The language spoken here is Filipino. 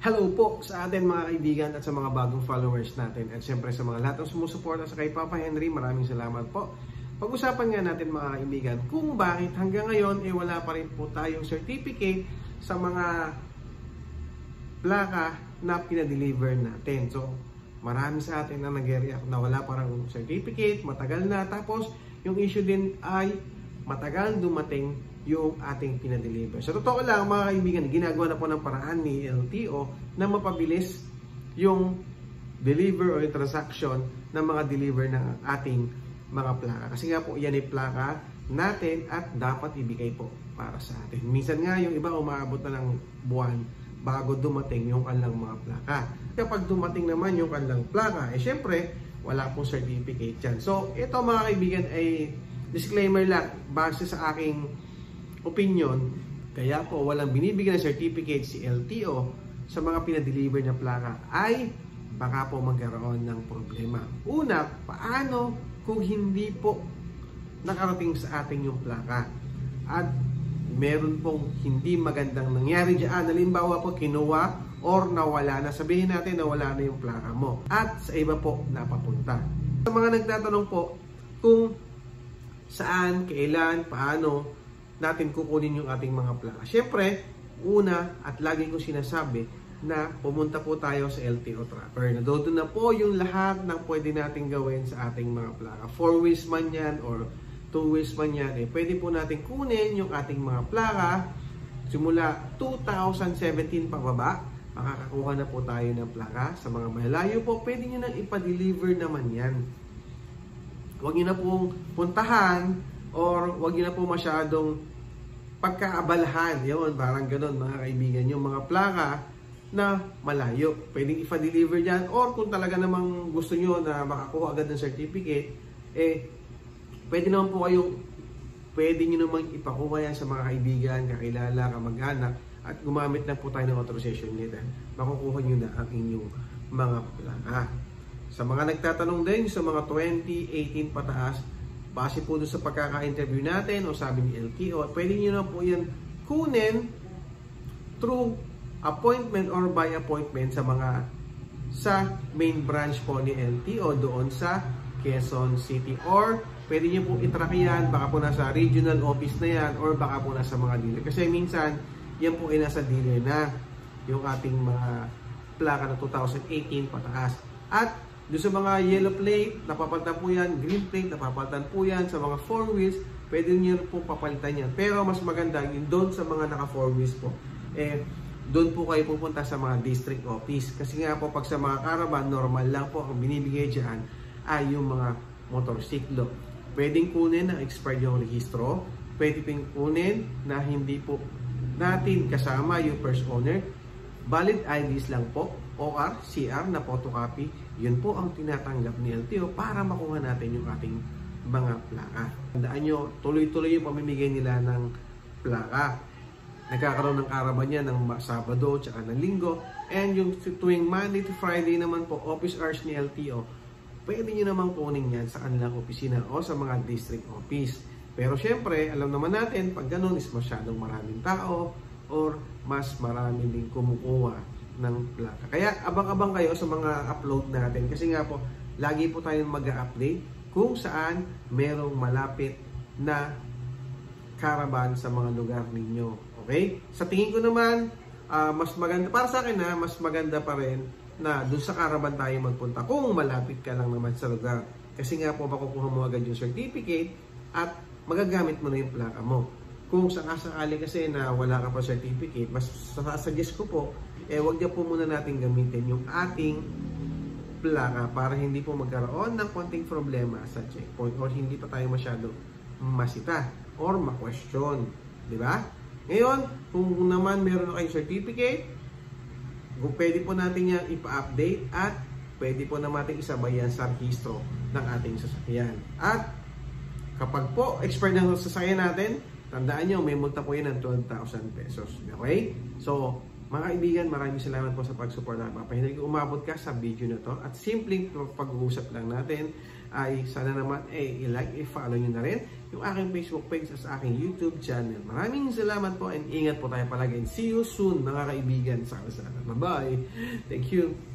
Hello po sa atin mga kaibigan at sa mga bagong followers natin at syempre sa mga lahat ng sumusuporta sa kay Papa Henry, maraming salamat po. Pag-usapan nga natin mga kaibigan kung bakit hanggang ngayon wala pa rin po tayong certificate sa mga plaka na pinadeliver natin. So marami sa atin na nag-react na wala parang certificate, matagal na, tapos yung issue din ay matagal dumating yung ating pinadeliver. Sa totoo lang mga kaibigan, ginagawa na po ng paraan ni LTO na mapabilis yung deliver o yung transaction ng mga deliver ng ating mga plaka. Kasi nga po yan ay plaka natin at dapat ibigay po para sa atin. Minsan nga yung iba umaabot na ng buwan bago dumating yung kanilang mga plaka. Kapag dumating naman yung kanilang plaka, syempre wala pong certificate yan. So ito mga kaibigan ay disclaimer lang base sa aking opinion, kaya po walang binibigyan ng certificate si LTO sa mga pinadeliver na plaka ay baka po magkaroon ng problema. Una, paano kung hindi po nakarating sa ating yung plaka at meron pong hindi magandang nangyari dyan, halimbawa po kinuha or nawala na, sabihin natin nawala na yung plaka mo at sa iba po napapunta. Sa mga nagtatanong po kung saan, kailan, paano natin kukunin yung ating mga plaka. Siyempre, una at lagi kong sinasabi na pumunta po tayo sa LTO Tracker. Doon na po yung lahat ng pwede natin gawin sa ating mga plaka. 4 ways man yan or 2 ways man yan, pwede po natin kunin yung ating mga plaka. Simula 2017 pababa, makakakuha na po tayo ng plaka. Sa mga malayo po, pwede nyo nang ipa-deliver naman yan. Huwag nyo na pong puntahan or wag nyo na po masyadong pagkaabalahan. Yun, parang ganun mga kaibigan. Yung mga plaka na malayo, pwedeng ipa-deliver dyan. Or kung talaga namang gusto nyo na makakuha agad ng certificate, pwede naman po pwede nyo naman ipakuha yan sa mga kaibigan, kakilala, kamag-anak, at gumamit na po tayo ng authorization letter. Makukuha nyo na ang inyong mga plaka. Sa mga nagtatanong din, sa mga 2018 pataas, base po doon sa pagkaka-interview natin o sabi ni LTO, pwede nyo na po yan kunin through appointment or by appointment sa main branch po ni LTO doon sa Quezon City, or pwede nyo po itrack yan, baka po nasa regional office na yan or baka po nasa mga dealer. Kasi minsan, yan po ay nasa dealer na yung ating mga plaka na 2018 pataas. At doon sa mga yellow plate, napapalitan po yan. Green plate, napapalitan po yan. Sa mga 4 wheels, pwede nyo po papalitan yan. Pero mas maganda yung doon sa mga naka 4 wheels po. Doon po kayo pupunta sa mga district office. Kasi nga po, pag sa mga caravan, normal lang po ang binibigay dyan ay yung mga motorsiklo. Pwedeng kunin na expired yung rehistro. Pwede pong kunin na hindi po natin kasama yung first owner. Valid IDs lang po, OR, CR na photocopy. Yun po ang tinatanggap ni LTO para makuha natin yung ating mga plaka. Tandaan nyo, tuloy-tuloy yung pamimigay nila ng plaka. Nagkakaroon ng caravan yan ng Sabado tsaka ng Linggo. And yung tuwing Monday to Friday naman po, office hours ni LTO, pwede nyo naman kunin yan sa kanilang opisina o sa mga district office. Pero syempre, alam naman natin, pag ganun is masyadong maraming tao or mas marami din kumukuha ng plaka. Kaya abang-abang kayo sa mga upload natin kasi nga po, lagi po tayong mag-update kung saan merong malapit na caravan sa mga lugar ninyo. Okay? Sa tingin ko naman, mas maganda, para sa akin mas maganda pa rin na doon sa caravan tayo magpunta kung malapit ka lang naman sa lugar. Kasi nga po, makukuha mo agad yung certificate at magagamit mo na yung plaka mo. Kung sakasakali kasi na wala ka pa certificate, mas suggest ko po, wag niya po muna natin gamitin yung ating plaka para hindi po magkaroon ng konting problema sa checkpoint or hindi pa tayo masyado masita or ma-question. Diba? Ngayon, kung naman meron na kayong certificate, pwede po natin yan ipa-update at pwede po natin isabay yan sa registro ng ating sasakyan. At kapag po expired ng sasakyan natin, tandaan nyo, may multa po yan ng 12,000 pesos. Okay? So, Mga kaibigan, maraming salamat po sa pagsuporta. Mapahinag kung umabot ka sa video na to. At simpleng pag-uusap lang natin ay sana naman i-like, i-follow nyo na rin yung aking Facebook page at sa aking YouTube channel. Maraming salamat po and ingat po tayo palagi. And see you soon mga kaibigan sa kalsada. Bye-bye! Thank you!